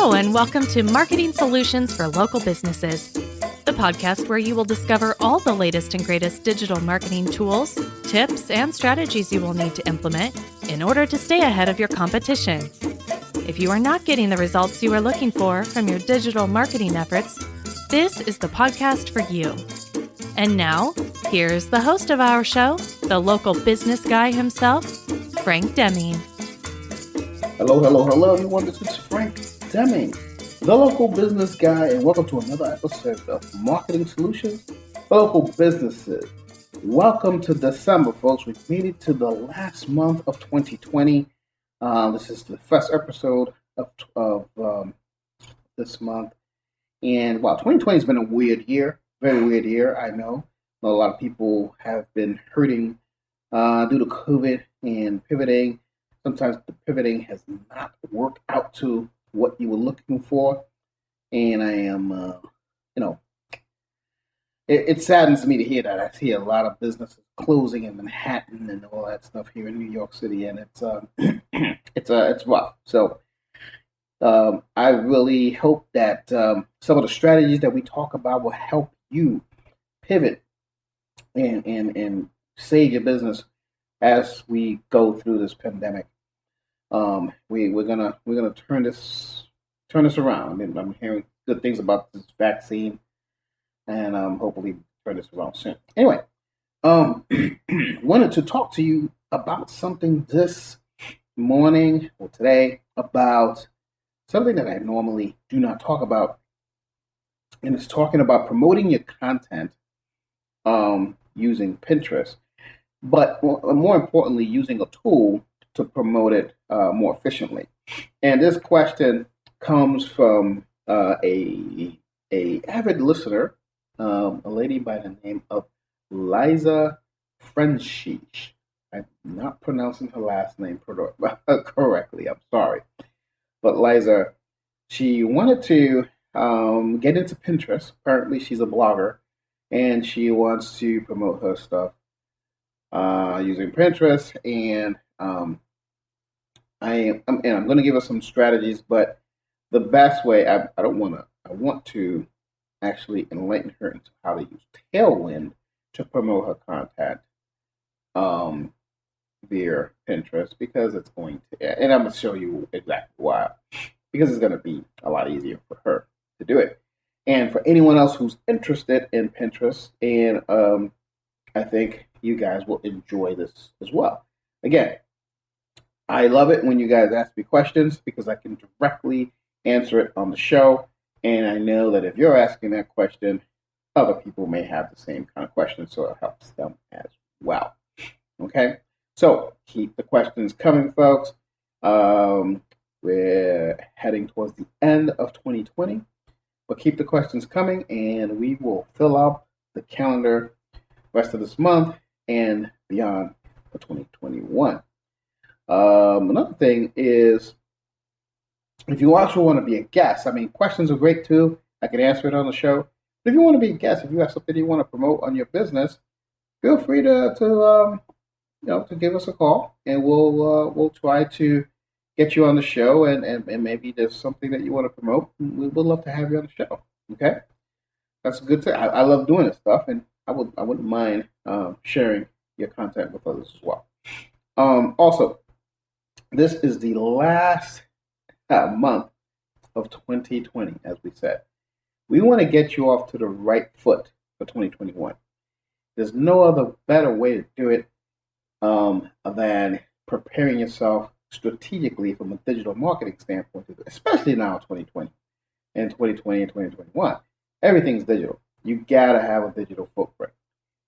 Hello, and welcome to Marketing Solutions for Local Businesses, the podcast where you will discover all the latest and greatest digital marketing tools, tips, and strategies you will need to implement in order to stay ahead of your competition. If you are not getting the results you are looking for from your digital marketing efforts, this is the podcast for you. And now, here's the host of our show, the local business guy himself, Frank Deming. Hello, everyone. This is Frank Deming, the local business guy, and welcome to another episode of Marketing Solutions for Local Businesses. Welcome to December, folks. We've made it to the last month of 2020. This is the first episode of this month. And wow, 2020 has been a weird year, very weird year, I know. A lot of people have been hurting due to COVID and pivoting. Sometimes the pivoting has not worked out to what you were looking for. And I am, it saddens me to hear that. I see a lot of businesses closing in Manhattan and all that stuff here in New York City. And it's rough. So I really hope that some of the strategies that we talk about will help you pivot and save your business as we go through this pandemic. We're gonna turn this around. And I'm hearing good things about this vaccine, and hopefully turn this around soon. Anyway, wanted to talk to you about something this morning or today, about something that I normally do not talk about, and it's talking about promoting your content using Pinterest, but more importantly, using a tool to promote it more efficiently. And this question comes from a avid listener, a lady by the name of Liza Frenchish. I'm not pronouncing her last name correctly. I'm sorry. But Liza, she wanted to get into Pinterest. Apparently, she's a blogger, and she wants to promote her stuff using Pinterest. And I'm going to give her some strategies, but the best way, I want to actually enlighten her into how to use Tailwind to promote her content via Pinterest, because it's going to, and I'm going to show you exactly why, because it's going to be a lot easier for her to do it. And for anyone else who's interested in Pinterest, and I think you guys will enjoy this as well. Again, I love it when you guys ask me questions, because I can directly answer it on the show. And I know that if you're asking that question, other people may have the same kind of question, so it helps them as well. Okay? So keep the questions coming, folks. We're heading towards the end of 2020, but keep the questions coming, and we will fill up the calendar rest of this month and beyond for 2021. Another thing is, if you also want to be a guest, I mean, questions are great too. I can answer it on the show. But if you want to be a guest, if you have something you want to promote on your business, feel free to give us a call, and we'll try to get you on the show. And maybe there's something that you want to promote. We would love to have you on the show. Okay, that's a good thing. I love doing this stuff, and I wouldn't mind sharing your content with others as well. Also, this is the last month of 2020, as we said. We want to get you off to the right foot for 2021. There's no other better way to do it than preparing yourself strategically from a digital marketing standpoint, especially now in 2020 and 2021. Everything's digital. You gotta have a digital footprint.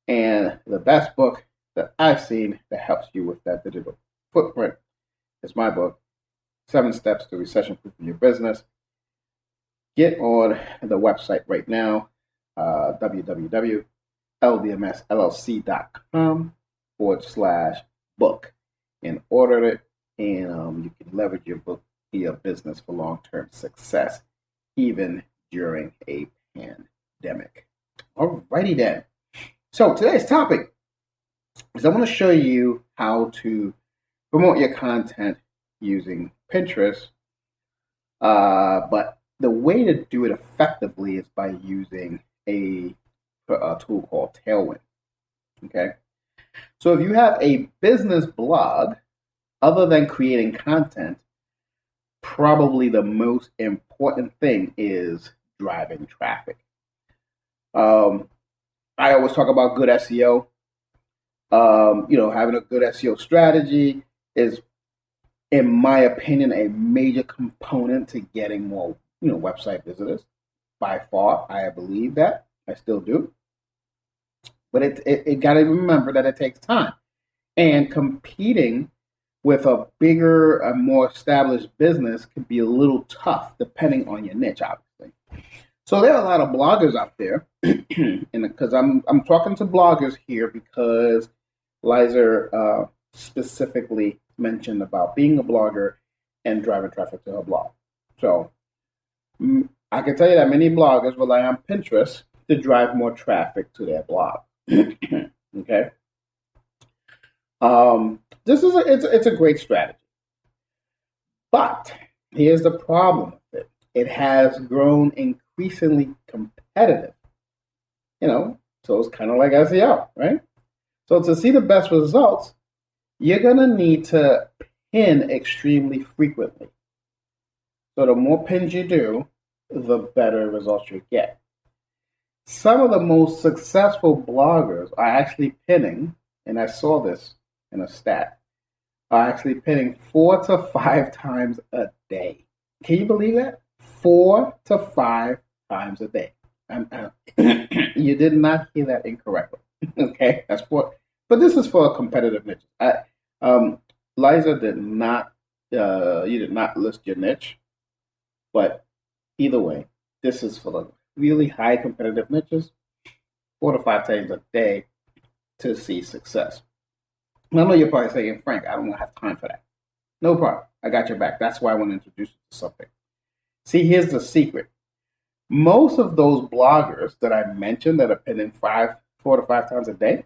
And the best book that I've seen that helps you with that digital footprint is my book, 7 Steps to Recession-Proofing Your Business. Get on the website right now, www.ldmsllc.com/book, and order it, and you can leverage your book in your business for long-term success, even during a pandemic. Alrighty then. So today's topic is I want to show you how to promote your content using Pinterest But the way to do it effectively is by using a tool called Tailwind. Okay. So if you have a business blog, other than creating content, probably the most important thing is driving traffic. I always talk about good SEO. Having a good SEO strategy is, in my opinion, a major component to getting more, website visitors. By far, I believe that. I still do. But it got to remember that it takes time. And competing with a bigger, a more established business can be a little tough depending on your niche, obviously. So there are a lot of bloggers out there, and because I'm talking to bloggers here because Liza specifically mentioned about being a blogger and driving traffic to her blog. So I can tell you that many bloggers rely on Pinterest to drive more traffic to their blog. Okay. It's a great strategy, but here's the problem with it. It has grown increasingly competitive, so it's kind of like SEO, right? So to see the best results, you're going to need to pin extremely frequently. So the more pins you do, the better results you get. Some of the most successful bloggers are actually pinning, and I saw this in a stat, are actually pinning 4 to 5 times a day. Can you believe that? 4 to 5 times a day. You did not hear that incorrectly. Okay, but this is for a competitive niche. Liza did not. You did not list your niche, but either way, this is for the really high competitive niches. 4 to 5 times a day to see success. I know you're probably saying, Frank, I don't have time for that. No problem. I got your back. That's why I want to introduce you to something. See, here's the secret. Most of those bloggers that I mentioned that are pinning 4 to 5 times a day,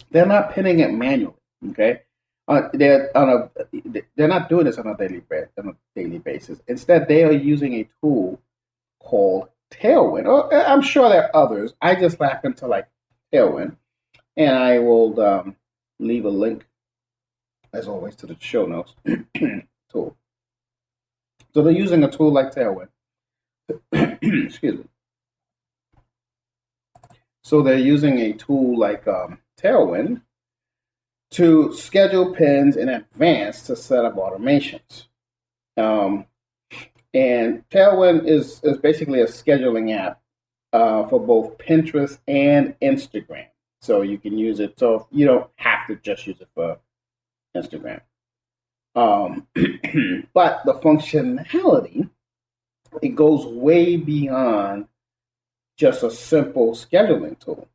they're not pinning it manually. Okay, they're not doing this on a daily basis. Instead, they are using a tool called Tailwind. I'm sure there are others. I just happen to like Tailwind, and I will leave a link, as always, to the show notes tool. So they're using a tool like Tailwind. Excuse me. So they're using a tool like Tailwind to schedule pins in advance to set up automations. And Tailwind is basically a scheduling app for both Pinterest and Instagram. So you can use it. So you don't have to just use it for Instagram. But the functionality, it goes way beyond just a simple scheduling tool.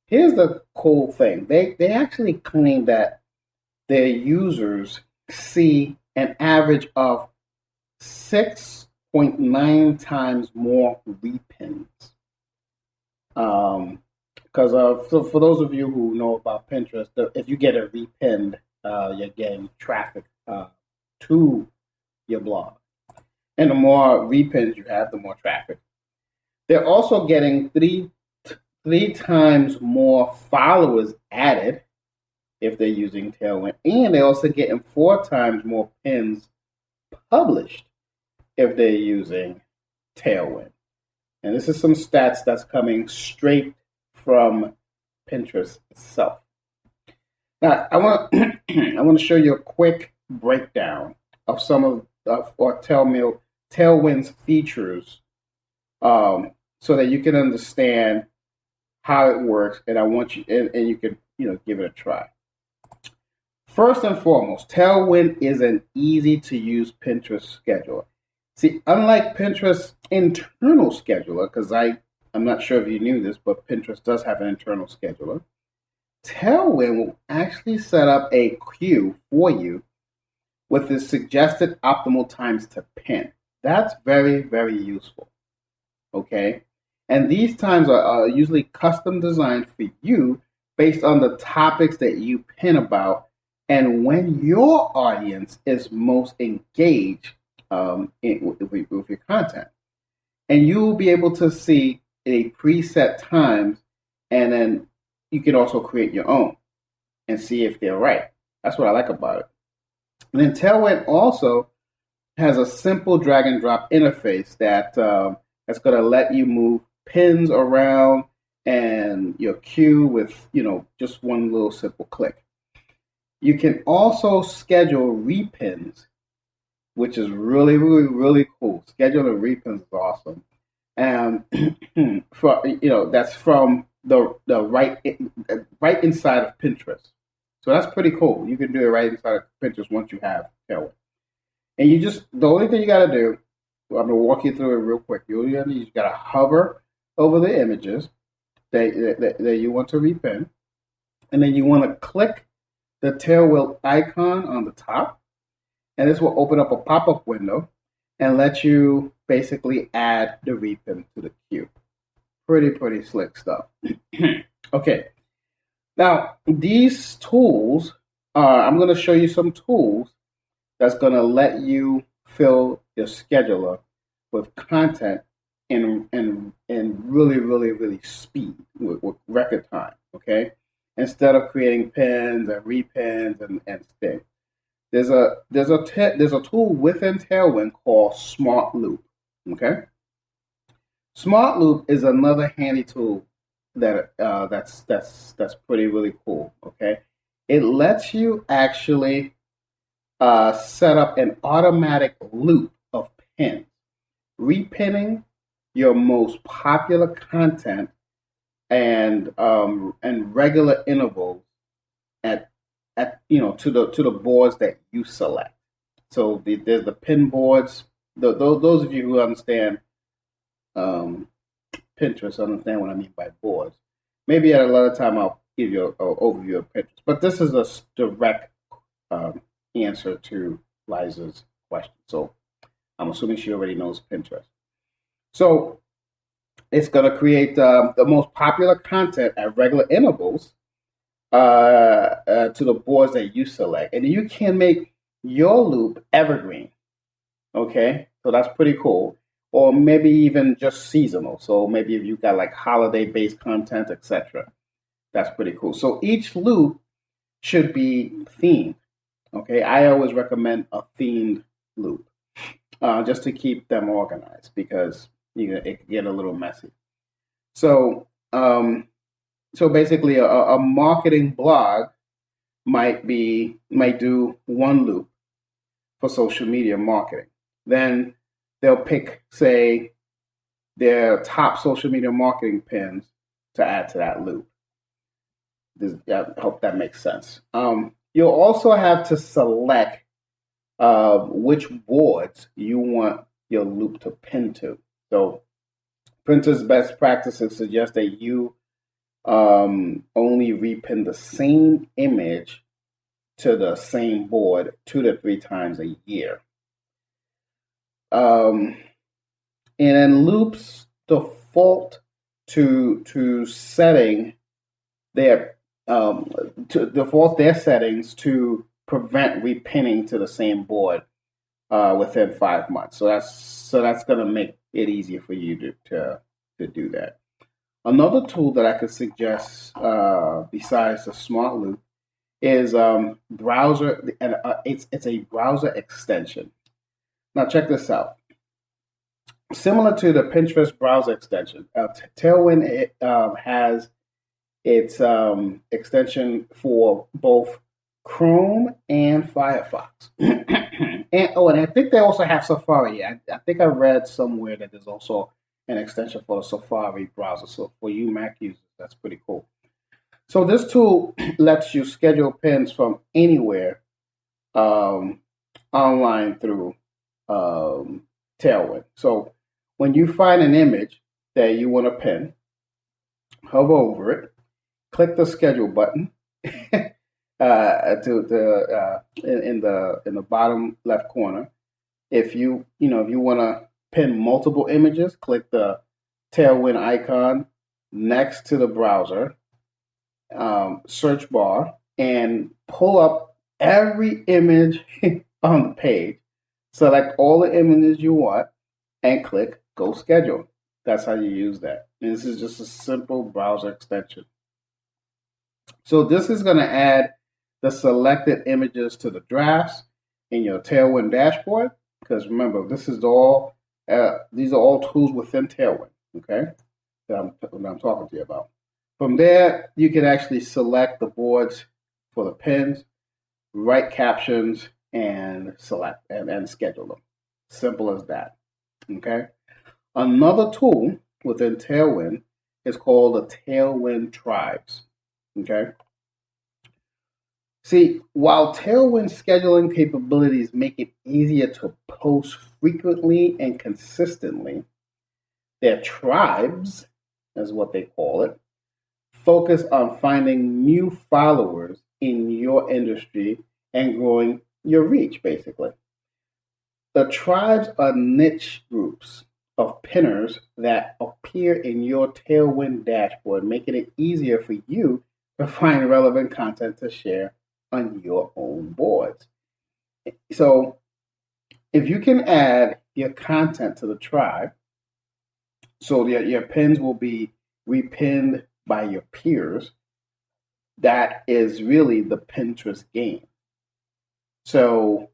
Here's the cool thing. They actually claim that their users see an average of 6.9 times more repins. Because for those of you who know about Pinterest, if you get a repinned, you're getting traffic to your blog. And the more repins you have, the more traffic. They're also getting three times more followers added if they're using Tailwind. And they're also getting 4 times more pins published if they're using Tailwind. And this is some stats that's coming straight from Pinterest itself. Now, I want to show you a quick breakdown of some of Tailwind's features, so that you can understand how it works, and I want you and you can give it a try. First and foremost, Tailwind is an easy to use Pinterest scheduler. See, unlike Pinterest's internal scheduler, because I'm not sure if you knew this, but Pinterest does have an internal scheduler. Tailwind will actually set up a queue for you with the suggested optimal times to pin. That's very, very useful. Okay? And these times are usually custom designed for you based on the topics that you pin about and when your audience is most engaged with your content. And you'll be able to see a preset times, and then you can also create your own and see if they're right. That's what I like about it. And then Tailwind also has a simple drag and drop interface that's going to let you move pins around and your cue with just one little simple click. You can also schedule repins, which is really, really, really cool. Scheduling repins is awesome. And that's from the right inside of Pinterest. So that's pretty cool. You can do it right inside of Pinterest once you have Tailwind. And the only thing you got to do, I'm going to walk you through it real quick. You got to hover over the images that you want to repin. And then you want to click the Tailwind icon on the top. And this will open up a pop-up window and let you basically add the repin to the queue. Pretty slick stuff. Okay. Now, these tools, I'm going to show you some tools that's going to let you fill your scheduler with content in really, really, really speed, with record time, okay? Instead of creating pins and repins and things. There's a tool within Tailwind called Smart Loop, okay? Smart Loop is another handy tool that's pretty really cool, okay? It lets you actually set up an automatic loop of pins, repinning your most popular content and regular intervals at to the boards that you select. So there's the pin boards. Those of you who understand Pinterest understand what I mean by boards. Maybe at a later time I'll give you an overview of Pinterest. But this is a direct answer to Liza's question. So I'm assuming she already knows Pinterest. So it's going to create the most popular content at regular intervals to the boards that you select. And you can make your loop evergreen. Okay, so that's pretty cool. Or maybe even just seasonal. So maybe if you've got like holiday-based content, etc. That's pretty cool. So each loop should be themed. Okay, I always recommend a themed loop just to keep them organized because it can get a little messy. So basically, a marketing blog might do one loop for social media marketing. Then they'll pick, say, their top social media marketing pins to add to that loop. I hope that makes sense. You'll also have to select which boards you want your loop to pin to. So Pinterest best practices suggest that you only repin the same image to the same board 2 to 3 times a year. And then loops default to setting their settings to prevent repinning to the same board within 5 months. So that's going to make it easier for you to do that. Another tool that I could suggest besides the Smart Loop is browser, and it's a browser extension. Now check this out. Similar to the Pinterest browser extension, Tailwind has its extension for both Chrome and Firefox. and I think they also have Safari. I think I read somewhere that there's also an extension for the Safari browser. So for you Mac users, that's pretty cool. So this tool lets you schedule pins from anywhere online through Tailwind. So when you find an image that you want to pin, hover over it, click the schedule button in the bottom left corner. If you want to pin multiple images, click the Tailwind icon next to the browser search bar and pull up every image on the page Select all the images you want and click Go Schedule. That's how you use that. And this is just a simple browser extension. So this is going to add the selected images to the drafts in your Tailwind dashboard. Because remember, these are all tools within Tailwind, okay, that I'm talking to you about. From there, you can actually select the boards for the pins, write captions, and select and schedule them. Simple as that, okay? Another tool within Tailwind is called the Tailwind Tribes, okay? See, while Tailwind scheduling capabilities make it easier to post frequently and consistently, their tribes, is what they call it, focus on finding new followers in your industry and growing your reach, basically. The tribes are niche groups of pinners that appear in your Tailwind dashboard, making it easier for you to find relevant content to share on your own boards. So if you can add your content to the tribe, so your pins will be repinned by your peers, that is really the Pinterest game. So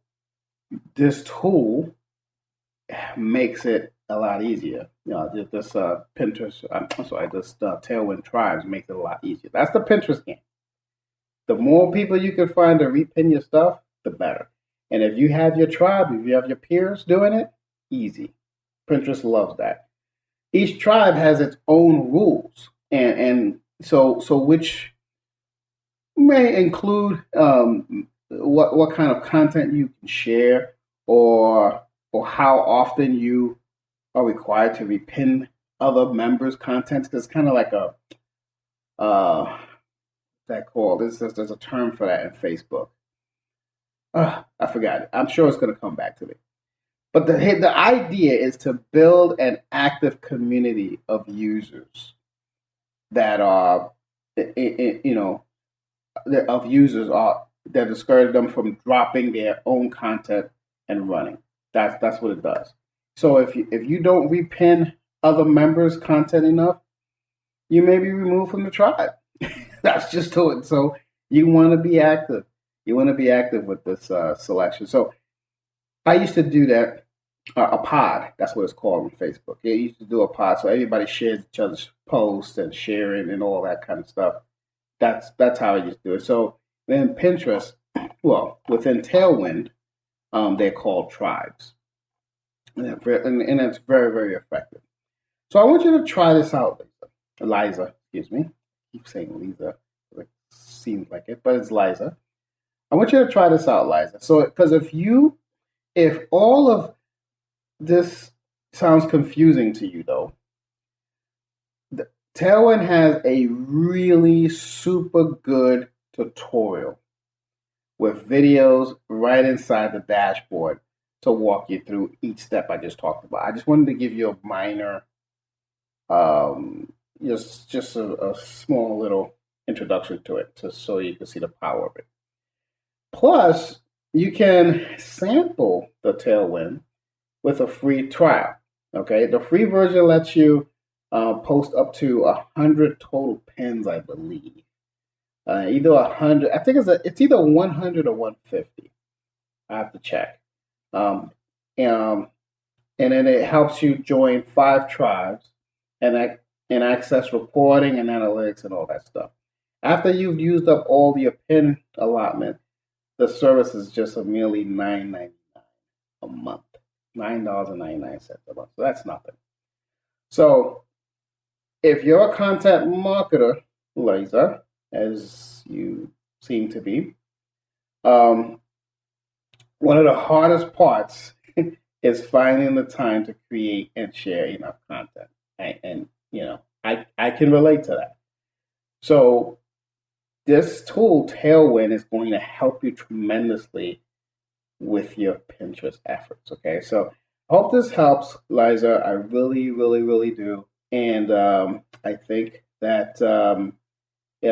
this tool makes it a lot easier. This Pinterest, this Tailwind Tribes makes it a lot easier. That's the Pinterest game. The more people you can find to repin your stuff, the better. And if you have your tribe, if you have your peers doing it, easy. Pinterest loves that. Each tribe has its own rules, and so which may include what kind of content you can share, or how often you are required to repin other members' content. Because it's kind of like a there's a term for that in Facebook. I forgot it. I'm sure it's going to come back to me. But the idea is to build an active community of users that are, that discourage them from dropping their own content and running. That's what it does. So if you don't repin other members' content enough, you may be removed from the tribe. That's just it. So you want to be active. You want to be active with this selection. So I used to do that. A pod, that's what it's called on Facebook. You used to do a pod, so everybody shares each other's posts and sharing and all that kind of stuff. That's how I used to do it. So then Pinterest, well, within Tailwind, they're called tribes, and it's very, very effective. So I want you to try this out, Liza. Excuse me, I keep saying Lisa. It seems like it, but it's Liza. I want you to try this out, Liza. So because if all of this sounds confusing to you, though, Tailwind has a really super good tutorial with videos right inside the dashboard to walk you through each step I just talked about. I just wanted to give you a minor, just a small little introduction to it, so you can see the power of it. Plus, you can sample the Tailwind with a free trial. Okay, the free version lets you post up to 100 total pins, I believe. Either 100, I think it's either 100 or 150. I have to check. And then it helps you join 5 tribes and access reporting and analytics and all that stuff. After you've used up all your pin allotment, the service is just a merely $9.99 a month. $9.99 a month. So that's nothing. So if you're a content marketer, Liza, as you seem to be, one of the hardest parts is finding the time to create and share enough content. And I can relate to that. So this tool, Tailwind, is going to help you tremendously with your Pinterest efforts. Okay, so I hope this helps, Liza. I really, really, really do. And I think that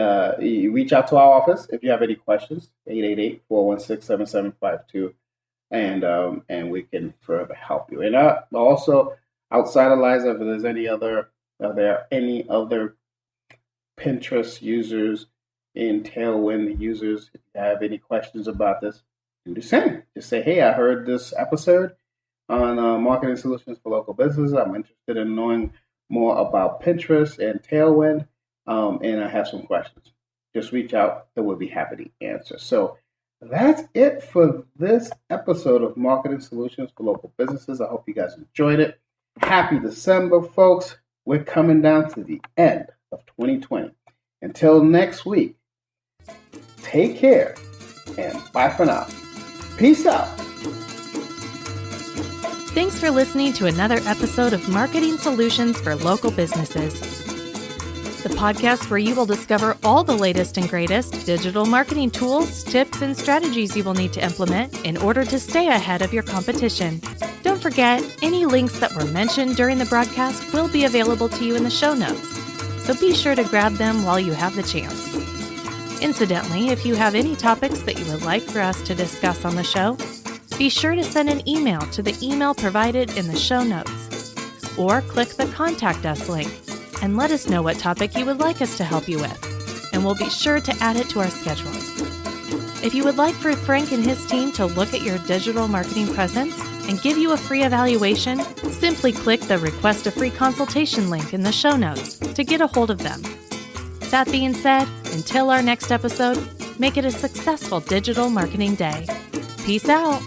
you reach out to our office if you have any questions, 888-416-7752. and we can further help you. And also, outside of Liza, if there's are there any other Pinterest users and Tailwind users, if you have any questions about this, do the same. Just say, hey, I heard this episode on marketing solutions for local businesses. I'm interested in knowing more about Pinterest and Tailwind, and I have some questions. Just reach out, and we'll be happy to answer. So that's it for this episode of Marketing Solutions for Local Businesses. I hope you guys enjoyed it. Happy December, folks. We're coming down to the end of 2020. Until next week, take care and bye for now. Peace out. Thanks for listening to another episode of Marketing Solutions for Local Businesses, the podcast where you will discover all the latest and greatest digital marketing tools, tips, and strategies you will need to implement in order to stay ahead of your competition. Don't forget, any links that were mentioned during the broadcast will be available to you in the show notes, so be sure to grab them while you have the chance. Incidentally, if you have any topics that you would like for us to discuss on the show, be sure to send an email to the email provided in the show notes, or click the Contact Us link and let us know what topic you would like us to help you with, and we'll be sure to add it to our schedule. If you would like for Frank and his team to look at your digital marketing presence and give you a free evaluation, simply click the Request a Free Consultation link in the show notes to get a hold of them. That being said, until our next episode, make it a successful digital marketing day. Peace out.